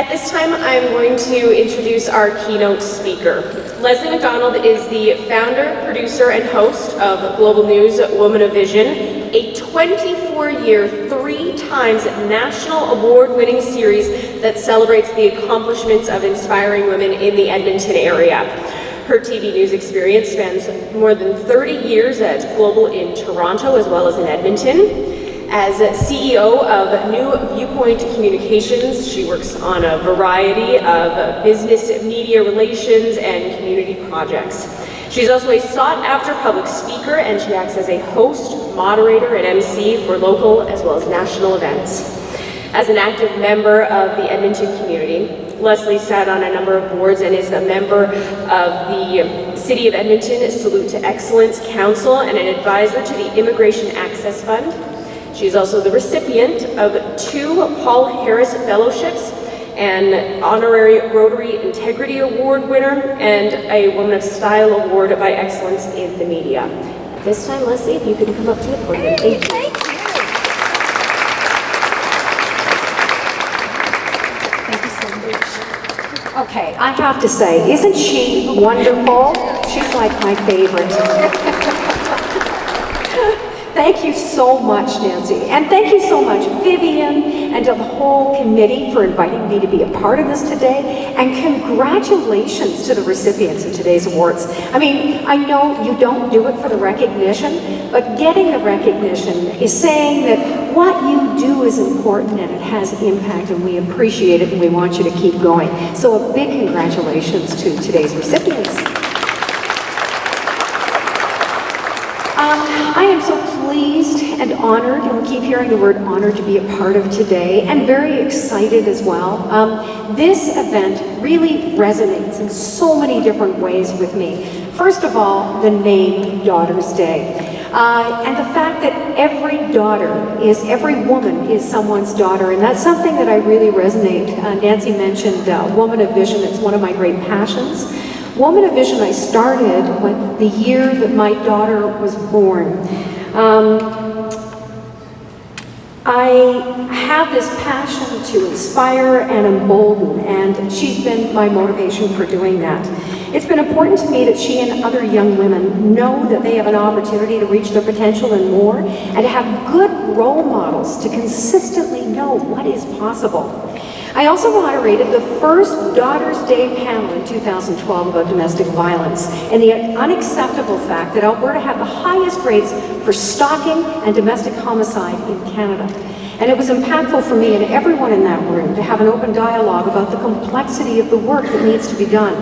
At this time, I'm going to introduce our keynote speaker. Lesley MacDonald is the founder, producer, and host of Global News Woman of Vision, a 24-year, 3-times national award-winning series that celebrates the accomplishments of inspiring women in the Edmonton area. Her TV news experience spans more than 30 years at Global in Toronto as well as in Edmonton. As CEO of New Viewpoint Communications, she works on a variety of business, media relations, and community projects. She's also a sought-after public speaker, and she acts as a host, moderator, and MC for local as well as national events. As an active member of the Edmonton community, Lesley sat on a number of boards and is a member of the City of Edmonton Salute to Excellence Council and an advisor to the Immigration Access Fund. She's also the recipient of 2 Paul Harris Fellowships, an honorary Rotary Integrity Award winner, and a Woman of Style Award by Excellence in the Media. At this time, Lesley, if you can come up to the podium. Thank you. Thank you so much. Okay, I have to say, isn't she wonderful? She's like my favorite. Thank you so much, Nancy. And thank you so much, Vivian, and to the whole committee for inviting me to be a part of this today. And congratulations to the recipients of today's awards. I mean, I know you don't do it for the recognition, but getting the recognition is saying that what you do is important and it has impact, and we appreciate it and we want you to keep going. So a big congratulations to today's recipients. I am so pleased and honored, and we keep hearing the word honored, to be a part of today, and very excited as well. This event really resonates in so many different ways with me. First of all, the name Daughter's Day. And the fact that every woman is someone's daughter, and that's something that I really resonate. Nancy mentioned Woman of Vision. It's one of my great passions. Woman of Vision I started when the year that my daughter was born. I have this passion to inspire and embolden, and she's been my motivation for doing that. It's been important to me that she and other young women know that they have an opportunity to reach their potential and more, and to have good role models to consistently know what is possible. I also moderated the first Daughter's Day panel in 2012 about domestic violence, and the unacceptable fact that Alberta had the highest rates for stalking and domestic homicide in Canada. And it was impactful for me and everyone in that room to have an open dialogue about the complexity of the work that needs to be done.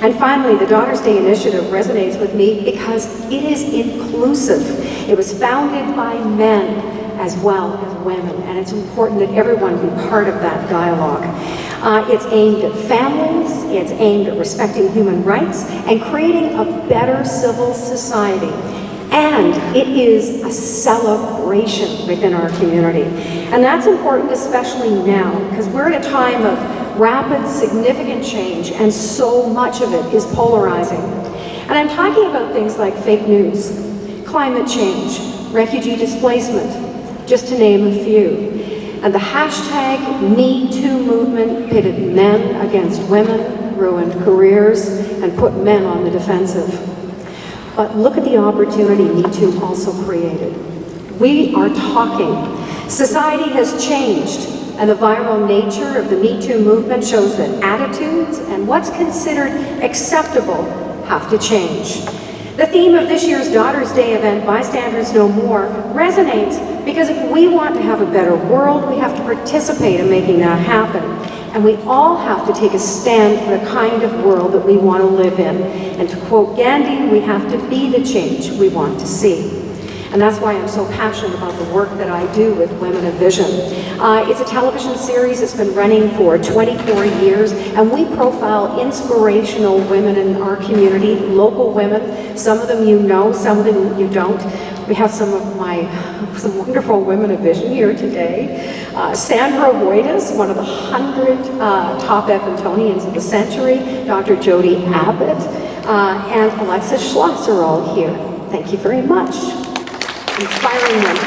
And finally, the Daughter's Day initiative resonates with me because it is inclusive. It was founded by men as well as women, and it's important that everyone be part of that dialogue. It's aimed at families, it's aimed at respecting human rights, and creating a better civil society. And it is a celebration within our community. And that's important especially now, because we're at a time of rapid, significant change, and so much of it is polarizing. And I'm talking about things like fake news, climate change, refugee displacement, just to name a few. And the hashtag #MeToo movement pitted men against women, ruined careers, and put men on the defensive. But look at the opportunity MeToo also created. We are talking. Society has changed, and the viral nature of the MeToo movement shows that attitudes and what's considered acceptable have to change. The theme of this year's Daughter's Day event, Bystanders No More, resonates because if we want to have a better world, we have to participate in making that happen. And we all have to take a stand for the kind of world that we want to live in. And to quote Gandhi, we have to be the change we want to see. And that's why I'm so passionate about the work that I do with Women of Vision. It's a television series that's been running for 24 years, and we profile inspirational women in our community, local women. Some of them you know, some of them you don't. We have some wonderful Women of Vision here today. Sandra Wojtas, one of the 100 top Edmontonians of the century, Dr. Jody Abbott, and Alexis Schloss are all here. Thank you very much. Inspiring women.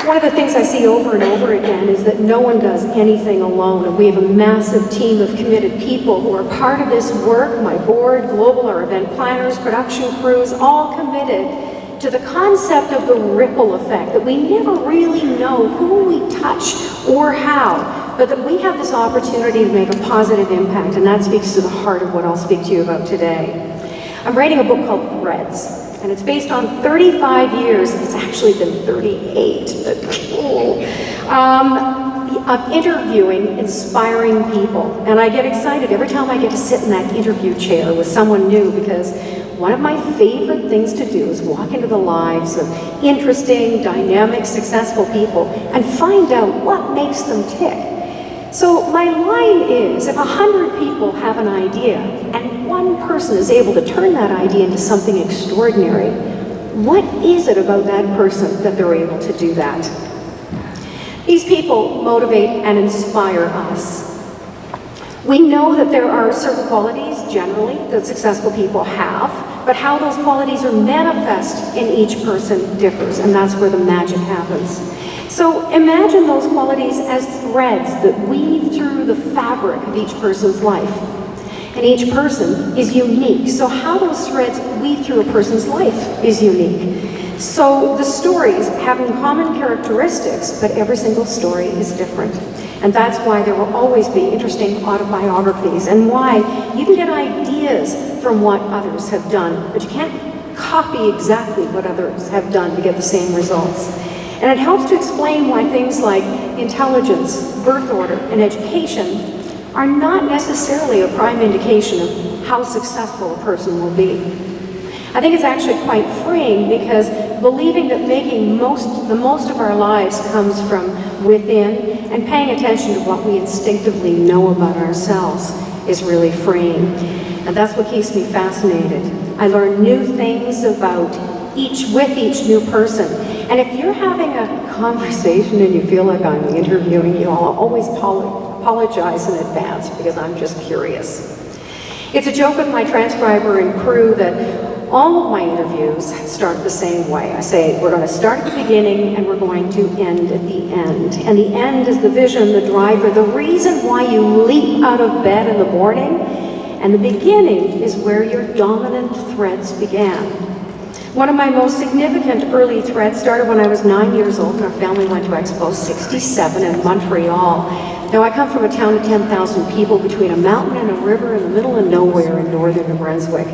One of the things I see over and over again is that no one does anything alone, and we have a massive team of committed people who are part of this work. My board, global, our event planners, production crews, all committed to the concept of the ripple effect, that we never really know who we touch or how, but that we have this opportunity to make a positive impact, and that speaks to the heart of what I'll speak to you about today. I'm writing a book called Threads, and it's based on 35 years, it's actually been 38, of interviewing inspiring people. And I get excited every time I get to sit in that interview chair with someone new, because one of my favorite things to do is walk into the lives of interesting, dynamic, successful people and find out what makes them tick. So my line is, if 100 people have an idea and one person is able to turn that idea into something extraordinary, what is it about that person that they're able to do that? These people motivate and inspire us. We know that there are certain qualities, generally, that successful people have, but how those qualities are manifest in each person differs, and that's where the magic happens. So imagine those qualities as threads that weave through the fabric of each person's life. And each person is unique. So how those threads weave through a person's life is unique. So the stories have in common characteristics, but every single story is different. And that's why there will always be interesting autobiographies, and why you can get ideas from what others have done, but you can't copy exactly what others have done to get the same results. And it helps to explain why things like intelligence, birth order, and education are not necessarily a prime indication of how successful a person will be. I think it's actually quite freeing, because believing that making the most of our lives comes from within, and paying attention to what we instinctively know about ourselves is really freeing. And that's what keeps me fascinated. I learn new things with each new person. And if you're having a conversation and you feel like I'm interviewing you, I'll always apologize in advance, because I'm just curious. It's a joke with my transcriber and crew that all of my interviews start the same way. I say, we're going to start at the beginning and we're going to end at the end. And the end is the vision, the driver, the reason why you leap out of bed in the morning. And the beginning is where your dominant threads began. One of my most significant early threads started when I was 9 years old, and our family went to Expo 67 in Montreal. Now, I come from a town of 10,000 people between a mountain and a river in the middle of nowhere in northern New Brunswick.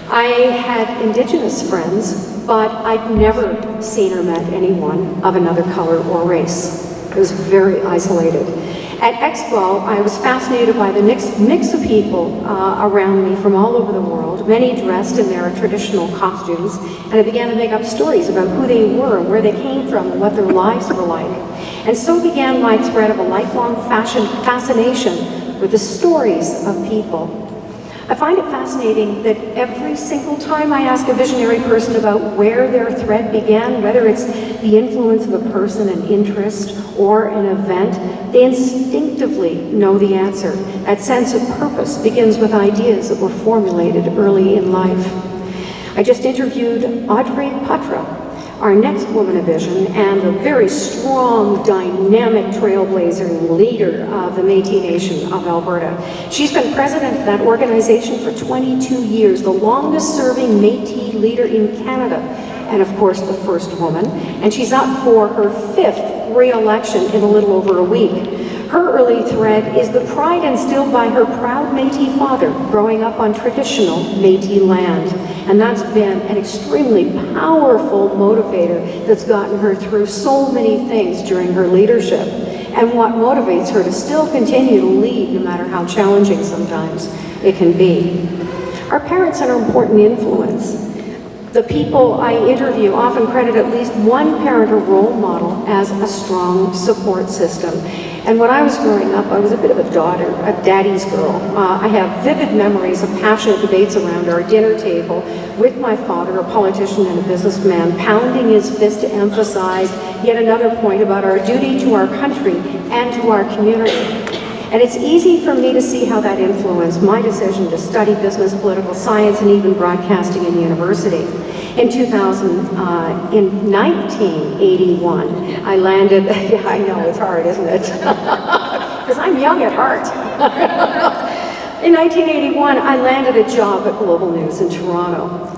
I had Indigenous friends, but I'd never seen or met anyone of another color or race. It was very isolated. At Expo, I was fascinated by the mix of people around me from all over the world, many dressed in their traditional costumes, and I began to make up stories about who they were, where they came from, and what their lives were like. And so began my thread of a lifelong fascination with the stories of people. I find it fascinating that every single time I ask a visionary person about where their thread began, whether it's the influence of a person, an interest, or an event, they instinctively know the answer. That sense of purpose begins with ideas that were formulated early in life. I just interviewed Audrey Patra, our next woman of vision, and a very strong, dynamic trailblazer leader of the Métis Nation of Alberta. She's been president of that organization for 22 years, the longest serving Métis leader in Canada, and of course the first woman. And she's up for her 5th re-election in a little over a week. Her early thread is the pride instilled by her proud Métis father growing up on traditional Métis land. And that's been an extremely powerful motivator that's gotten her through so many things during her leadership, and what motivates her to still continue to lead no matter how challenging sometimes it can be. Our parents are an important influence. The people I interview often credit at least one parent or role model as a strong support system. And when I was growing up, I was a bit of a daughter, a daddy's girl. I have vivid memories of passionate debates around our dinner table with my father, a politician and a businessman, pounding his fist to emphasize yet another point about our duty to our country and to our community. And it's easy for me to see how that influenced my decision to study business, political science, and even broadcasting in university. In 1981, I landed, yeah, I know, it's hard, isn't it? Because I'm young at heart. In 1981, I landed a job at Global News in Toronto.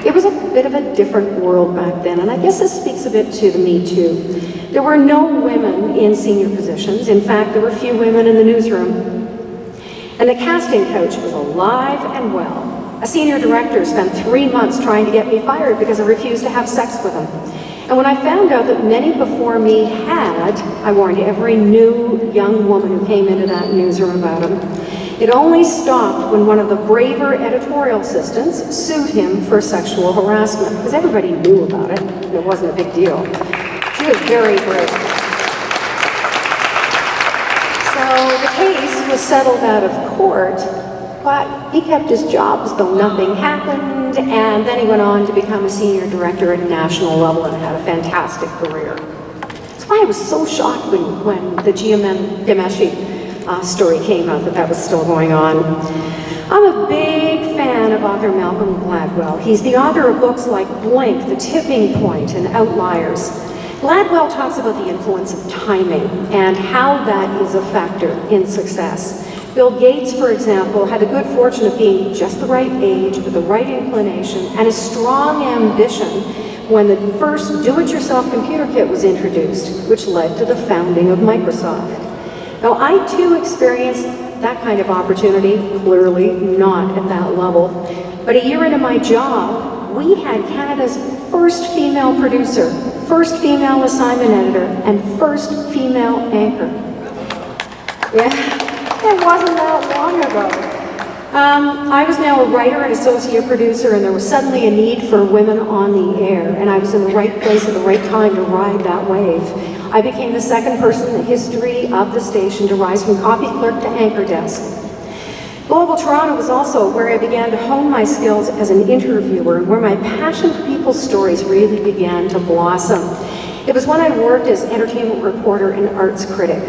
It was a bit of a different world back then, and I guess this speaks a bit to the Me Too. There were no women in senior positions. In fact, there were few women in the newsroom. And the casting couch was alive and well. A senior director spent 3 months trying to get me fired because I refused to have sex with him. And when I found out that many before me had, I warned every new young woman who came into that newsroom about him. It only stopped when one of the braver editorial assistants sued him for sexual harassment, because everybody knew about it, and it wasn't a big deal. She was very brave. So the case was settled out of court, but he kept his job as though nothing happened, and then he went on to become a senior director at a national level and had a fantastic career. That's why I was so shocked when the Giameshi story came out that was still going on. I'm a big fan of author Malcolm Gladwell. He's the author of books like Blink, The Tipping Point, and Outliers. Gladwell talks about the influence of timing and how that is a factor in success. Bill Gates, for example, had the good fortune of being just the right age, with the right inclination, and a strong ambition when the first do-it-yourself computer kit was introduced, which led to the founding of Microsoft. Now, I too experienced that kind of opportunity, clearly not at that level. But a year into my job, we had Canada's first female producer, first female assignment editor, and first female anchor. Yeah, it wasn't that long ago. I was now a writer and associate producer, and there was suddenly a need for women on the air, and I was in the right place at the right time to ride that wave. I became the second person in the history of the station to rise from copy clerk to anchor desk. Global Toronto was also where I began to hone my skills as an interviewer and where my passion for people's stories really began to blossom. It was when I worked as entertainment reporter and arts critic.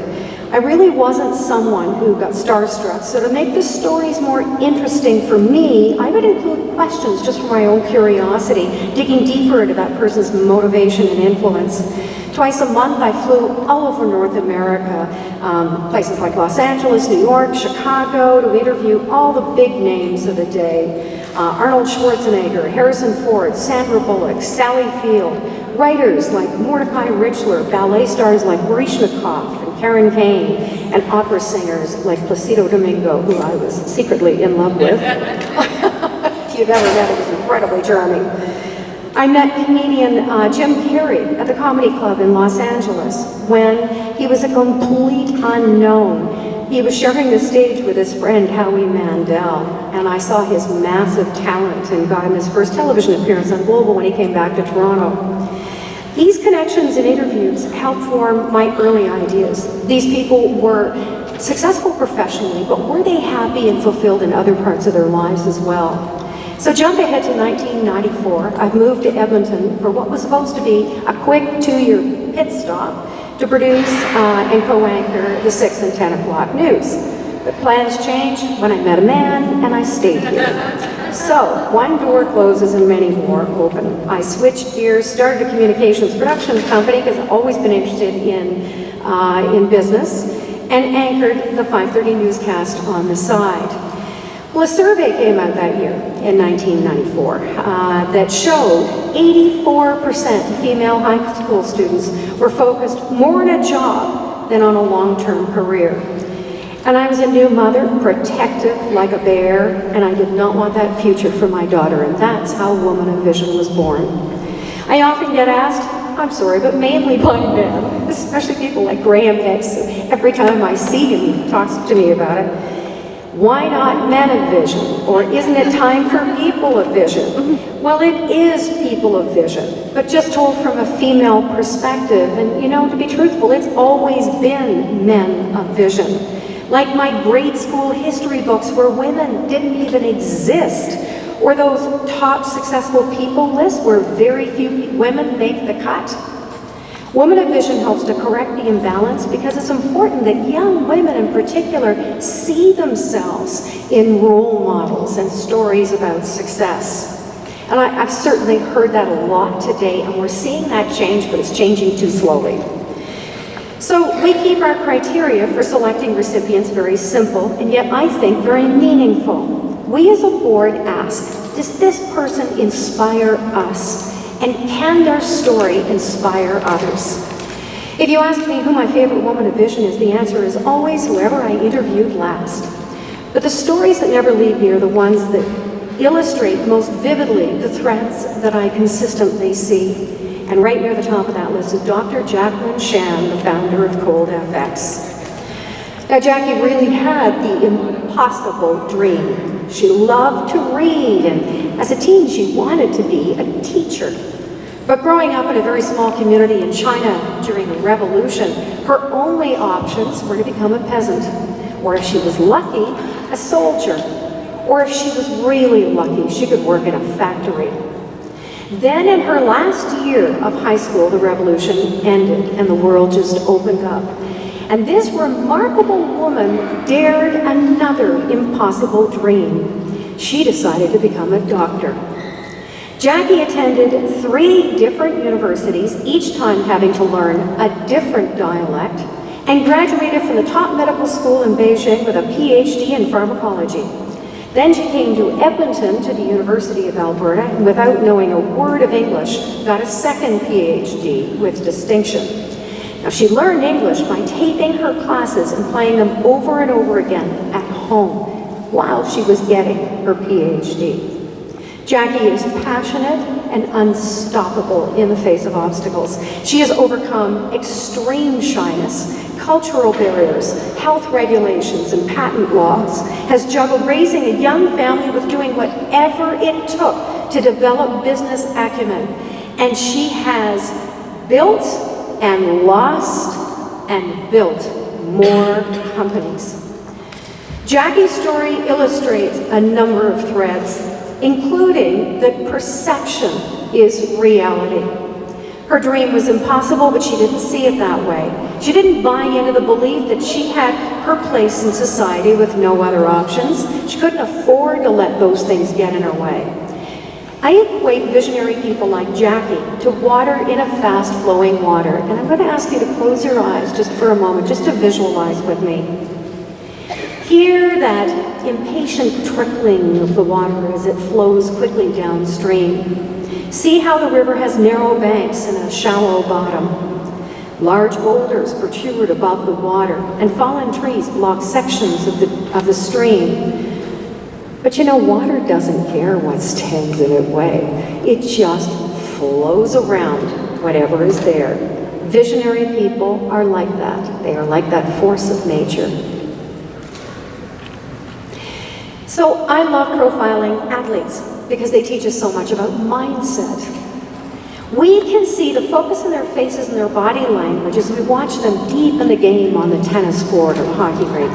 I really wasn't someone who got starstruck, so to make the stories more interesting for me, I would include questions just for my own curiosity, digging deeper into that person's motivation and influence. Twice a month, I flew all over North America, places like Los Angeles, New York, Chicago, to interview all the big names of the day. Arnold Schwarzenegger, Harrison Ford, Sandra Bullock, Sally Field, writers like Mordecai Richler, ballet stars like Baryshnikov and Karen Kane, and opera singers like Placido Domingo, who I was secretly in love with. If you've ever met him, he's incredibly charming. I met comedian Jim Carrey at the Comedy Club in Los Angeles when he was a complete unknown. He was sharing the stage with his friend Howie Mandel, and I saw his massive talent and got him his first television appearance on Global when he came back to Toronto. These connections and interviews helped form my early ideas. These people were successful professionally, but were they happy and fulfilled in other parts of their lives as well? So jump ahead to 1994. I've moved to Edmonton for what was supposed to be a quick 2-year pit stop to produce and co-anchor the 6 and 10 o'clock news. But plans changed when I met a man, and I stayed here. So, one door closes and many more open. I switched gears, started a communications production company because I've always been interested in business, and anchored the 5:30 newscast on the side. Well, a survey came out that year in 1994 that showed 84% of female high school students were focused more on a job than on a long-term career. And I was a new mother, protective like a bear, and I did not want that future for my daughter, and that's how Woman of Vision was born. I often get asked, I'm sorry, but mainly by men, especially people like Graham Hicks. Every time I see him, he talks to me about it. Why not men of vision? Or isn't it time for people of vision? Well, it is people of vision, but just told from a female perspective. And you know, to be truthful, it's always been men of vision. Like my grade school history books where women didn't even exist, or those top successful people lists where very few women make the cut. Woman of Vision helps to correct the imbalance because it's important that young women in particular see themselves in role models and stories about success. And I've certainly heard that a lot today, and we're seeing that change, but it's changing too slowly. So we keep our criteria for selecting recipients very simple, and yet I think very meaningful. We as a board ask, does this person inspire us? And can their story inspire others? If you ask me who my favorite woman of vision is, the answer is always whoever I interviewed last. But the stories that never leave me are the ones that illustrate most vividly the threads that I consistently see. And right near the top of that list is Dr. Jacqueline Shannon, the founder of Cold FX. Now, Jackie really had the impossible dream. She loved to read, and as a teen, she wanted to be a teacher. But growing up in a very small community in China during the revolution, her only options were to become a peasant, or if she was lucky, a soldier, or if she was really lucky, she could work in a factory. Then in her last year of high school, the revolution ended and the world just opened up. And this remarkable woman dared another impossible dream. She decided to become a doctor. Jackie attended 3 different universities, each time having to learn a different dialect, and graduated from the top medical school in Beijing with a PhD in pharmacology. Then she came to Edmonton to the University of Alberta, and without knowing a word of English, got a second PhD with distinction. Now, she learned English by taping her classes and playing them over and over again at home while she was getting her PhD. Jackie is passionate and unstoppable in the face of obstacles. She has overcome extreme shyness, cultural barriers, health regulations, and patent laws, has juggled raising a young family with doing whatever it took to develop business acumen, and she has built and lost and built more companies. Jackie's story illustrates a number of threads, including that perception is reality. Her dream was impossible, but she didn't see it that way. She didn't buy into the belief that she had her place in society with no other options. She couldn't afford to let those things get in her way. I equate visionary people like Jackie to water in a fast-flowing water. And I'm going to ask you to close your eyes just for a moment, just to visualize with me. Hear that impatient trickling of the water as it flows quickly downstream. See how the river has narrow banks and a shallow bottom. Large boulders protrude above the water, and fallen trees block sections of the stream. But you know, water doesn't care what stands in its way. It just flows around whatever is there. Visionary people are like that. They are like that force of nature. So I love profiling athletes because they teach us so much about mindset. We can see the focus in their faces and their body language as we watch them deep in the game on the tennis court or the hockey rink.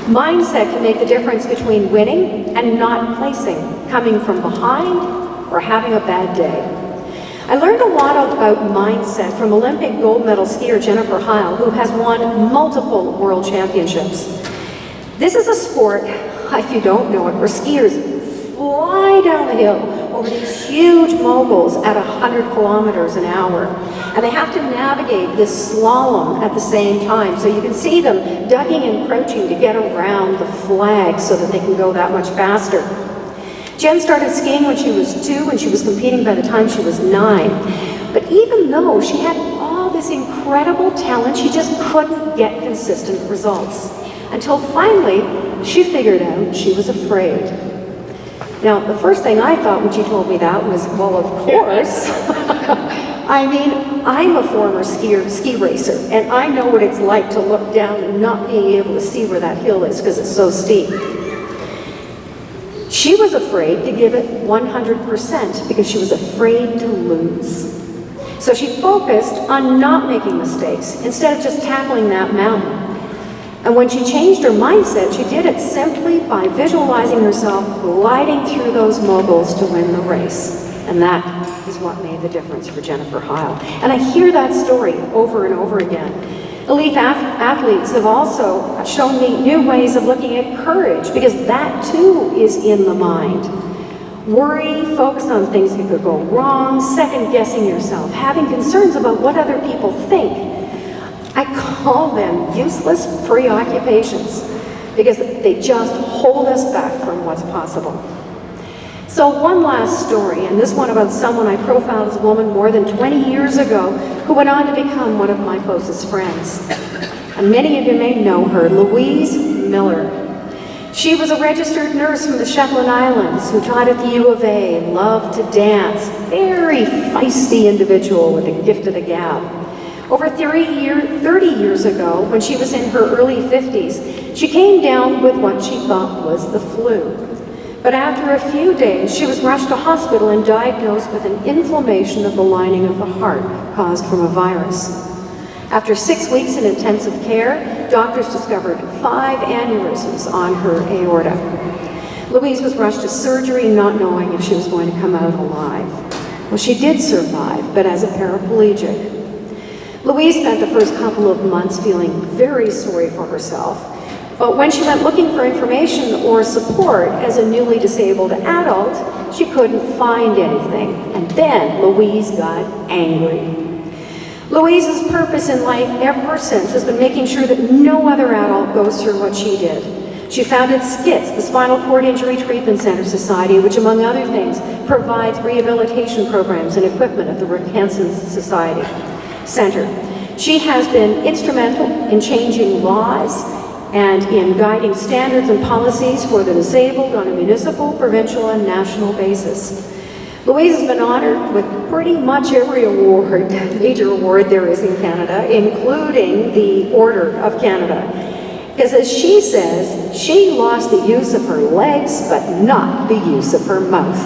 Mindset can make the difference between winning and not placing, coming from behind or having a bad day. I learned a lot about mindset from Olympic gold medal skier Jennifer Heil, who has won multiple world championships. This is a sport, if you don't know it, where skiers fly down the hill over these huge moguls at 100 kilometers an hour. And they have to navigate this slalom at the same time. So you can see them ducking and crouching to get around the flag so that they can go that much faster. Jen started skiing when she was 2 and she was competing by the time she was 9. But even though she had all this incredible talent, she just couldn't get consistent results. Until finally, she figured out she was afraid. Now, the first thing I thought when she told me that was, well, of course. I mean, I'm a former ski racer, and I know what it's like to look down and not being able to see where that hill is because it's so steep. She was afraid to give it 100% because she was afraid to lose. So she focused on not making mistakes instead of just tackling that mountain. And when she changed her mindset, she did it simply by visualizing herself gliding through those moguls to win the race. And that is what made the difference for Jennifer Heil. And I hear that story over and over again. Elite athletes have also shown me new ways of looking at courage, because that too is in the mind. Worry, focused on things that could go wrong, second-guessing yourself, having concerns about what other people think. I call them useless preoccupations because they just hold us back from what's possible. So one last story, and this one about someone I profiled as a woman more than 20 years ago who went on to become one of my closest friends. And many of you may know her, Louise Miller. She was a registered nurse from the Shetland Islands who taught at the U of A, loved to dance, very feisty individual with a gift of the gab. Over 30 years ago, when she was in her early 50s, she came down with what she thought was the flu. But after a few days, she was rushed to hospital and diagnosed with an inflammation of the lining of the heart caused from a virus. After 6 weeks in intensive care, doctors discovered 5 aneurysms on her aorta. Louise was rushed to surgery not knowing if she was going to come out alive. Well, she did survive, but as a paraplegic. Louise spent the first couple of months feeling very sorry for herself, but when she went looking for information or support as a newly disabled adult, she couldn't find anything, and then Louise got angry. Louise's purpose in life ever since has been making sure that no other adult goes through what she did. She founded SCITS, the Spinal Cord Injury Treatment Center Society, which among other things provides rehabilitation programs and equipment at the Rick Hansen Society Center. She has been instrumental in changing laws and in guiding standards and policies for the disabled on a municipal, provincial, and national basis. Louise has been honored with pretty much every award, major award there is in Canada, including the Order of Canada. Because as she says, she lost the use of her legs, but not the use of her mouth.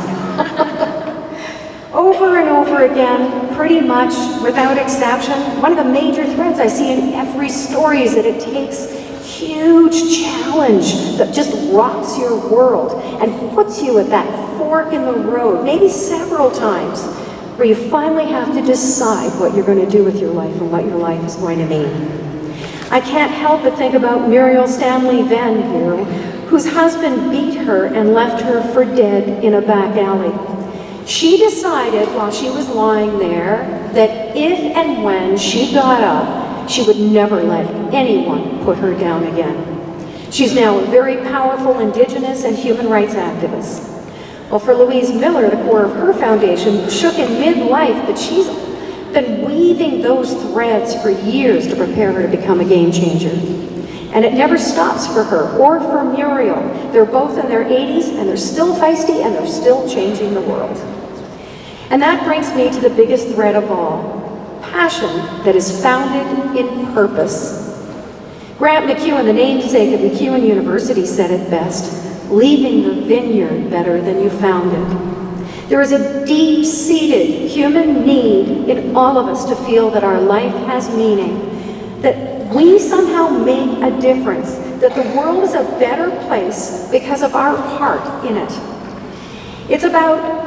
Over and over again, pretty much without exception, one of the major threads I see in every story is that it takes huge challenge that just rocks your world and puts you at that fork in the road, maybe several times, where you finally have to decide what you're going to do with your life and what your life is going to mean. I can't help but think about Muriel Stanley Venn here, whose husband beat her and left her for dead in a back alley. She decided while she was lying there that if and when she got up, she would never let anyone put her down again. She's now a very powerful Indigenous and human rights activist. Well, for Louise Miller, the core of her foundation shook in midlife, but she's been weaving those threads for years to prepare her to become a game changer. And it never stops for her or for Muriel. They're both in their 80s and they're still feisty and they're still changing the world. And that brings me to the biggest thread of all. Passion that is founded in purpose. Grant McEwen, the namesake of McEwen University, said it best, leaving the vineyard better than you found it. There is a deep-seated human need in all of us to feel that our life has meaning, that we somehow make a difference, that the world is a better place because of our part in it. It's about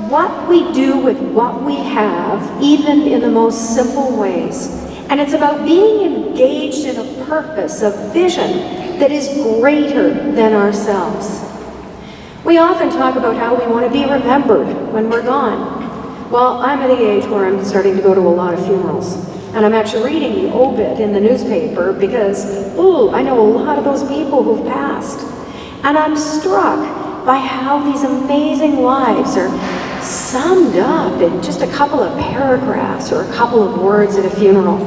what we do with what we have, even in the most simple ways. And it's about being engaged in a purpose, a vision that is greater than ourselves. We often talk about how we want to be remembered when we're gone. Well, I'm at the age where I'm starting to go to a lot of funerals. And I'm actually reading the obit in the newspaper because, I know a lot of those people who've passed. And I'm struck by how these amazing lives are summed up in just a couple of paragraphs or a couple of words at a funeral.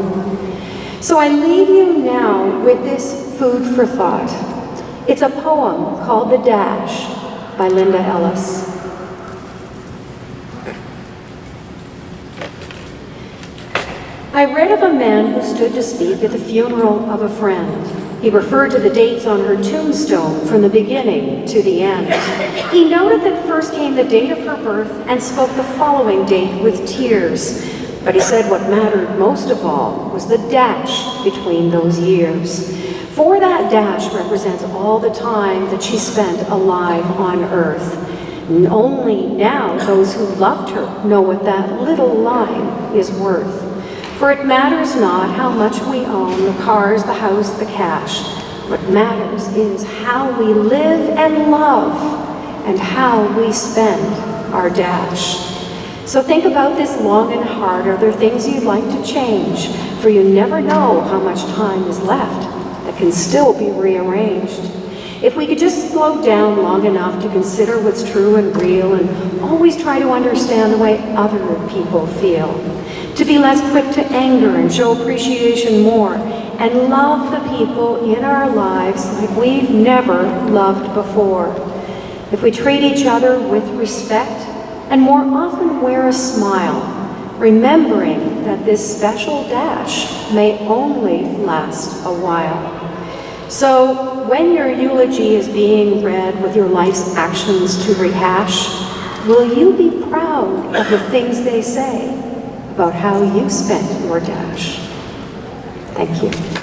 So I leave you now with this food for thought. It's a poem called The Dash by Linda Ellis. I read of a man who stood to speak at the funeral of a friend. He referred to the dates on her tombstone from the beginning to the end. He noted that first came the date of her birth and spoke the following date with tears. But he said what mattered most of all was the dash between those years. For that dash represents all the time that she spent alive on earth. And only now those who loved her know what that little line is worth. For it matters not how much we own, the cars, the house, the cash. What matters is how we live and love and how we spend our dash. So think about this long and hard. Are there things you'd like to change? For you never know how much time is left that can still be rearranged. If we could just slow down long enough to consider what's true and real and always try to understand the way other people feel. To be less quick to anger and show appreciation more and love the people in our lives like we've never loved before. If we treat each other with respect and more often wear a smile, remembering that this special dash may only last a while. So when your eulogy is being read with your life's actions to rehash, will you be proud of the things they say about how you spent your dash? Thank you.